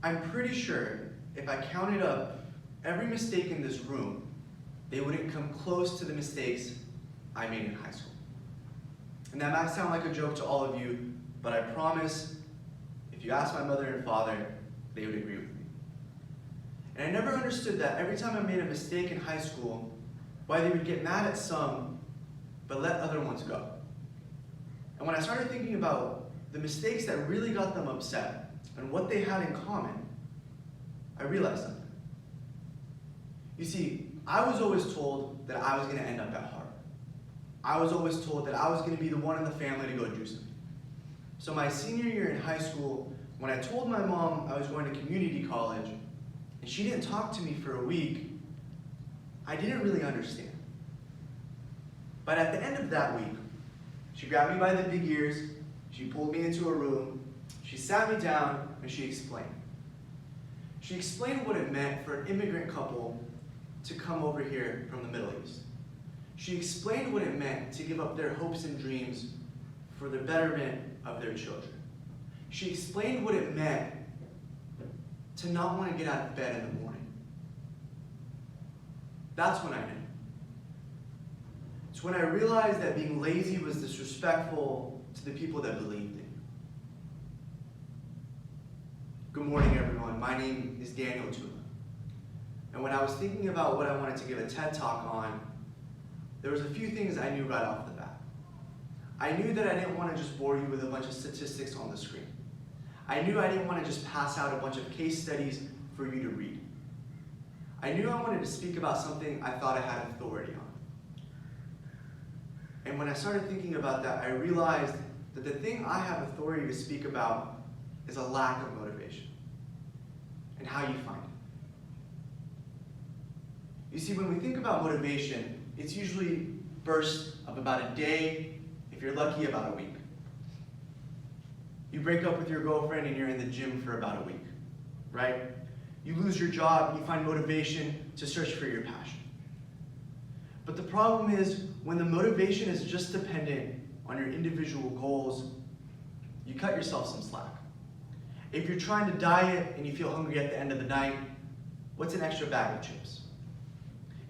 I'm pretty sure if I counted up every mistake in this room, they wouldn't come close to the mistakes I made in high school. And that might sound like a joke to all of you, but I promise, if you ask my mother and father, they would agree with me. And I never understood that every time I made a mistake in high school, why they would get mad at some, but let other ones go. And when I started thinking about the mistakes that really got them upset and what they had in common, I realized something. You see, I was always told that I was going to end up at Harvard. I was always told that I was going to be the one in the family to go do something. So my senior year in high school, when I told my mom I was going to community college, and she didn't talk to me for a week, I didn't really understand. But at the end of that week, she grabbed me by the big ears, she pulled me into a room, she sat me down, and she explained. She explained what it meant for an immigrant couple to come over here from the Middle East. She explained what it meant to give up their hopes and dreams for the betterment of their children. She explained what it meant to not want to get out of bed in the morning. That's when I knew. It's when I realized that being lazy was disrespectful to the people that believed in me. Good morning, everyone. My name is Daneel Touma. And when I was thinking about what I wanted to give a TED Talk on, there was a few things I knew right off the bat. I knew that I didn't want to just bore you with a bunch of statistics on the screen. I knew I didn't want to just pass out a bunch of case studies for you to read. I knew I wanted to speak about something I thought I had authority on. And when I started thinking about that, I realized that the thing I have authority to speak about is a lack of motivation and how you find it. You see, when we think about motivation, it's usually bursts of about a day, if you're lucky, about a week. You break up with your girlfriend and you're in the gym for about a week, right? You lose your job, you find motivation to search for your passion. But the problem is, when the motivation is just dependent on your individual goals, you cut yourself some slack. If you're trying to diet and you feel hungry at the end of the night, what's an extra bag of chips?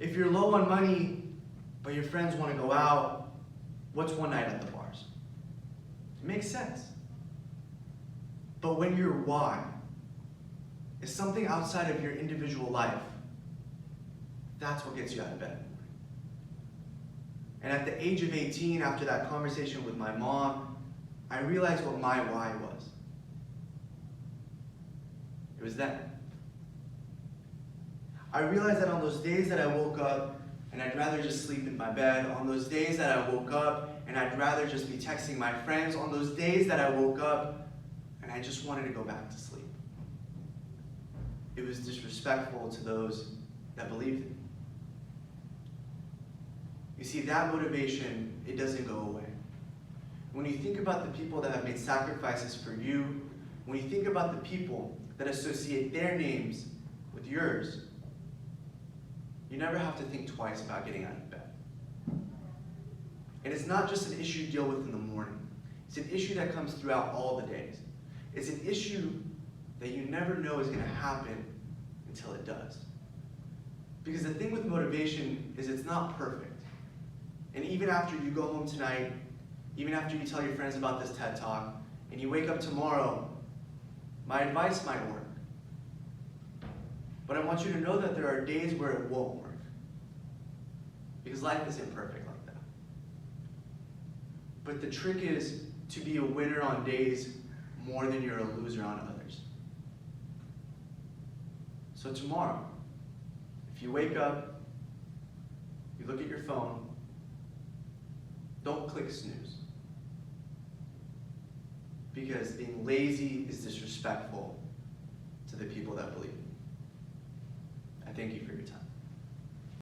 If you're low on money, but your friends want to go out, what's one night at the bars? It makes sense. But when your why is something outside of your individual life, that's what gets you out of bed. And at the age of 18, after that conversation with my mom, I realized what my why was. It was then. I realized that on those days that I woke up and I'd rather just sleep in my bed, on those days that I woke up and I'd rather just be texting my friends, on those days that I woke up and I just wanted to go back to sleep, it was disrespectful to those that believed in me. You see, that motivation, it doesn't go away. When you think about the people that have made sacrifices for you, when you think about the people that associate their names with yours, you never have to think twice about getting out of bed. And it's not just an issue you deal with in the morning. It's an issue that comes throughout all the days. It's an issue that you never know is going to happen until it does. Because the thing with motivation is it's not perfect. And even after you go home tonight, even after you tell your friends about this TED Talk, and you wake up tomorrow, my advice might work. But I want you to know that there are days where it won't work. Because life isn't perfect like that. But the trick is to be a winner on days more than you're a loser on others. So tomorrow, if you wake up, you look at your phone, don't click snooze. Because being lazy is disrespectful to the people that believe in you. I thank you for your time.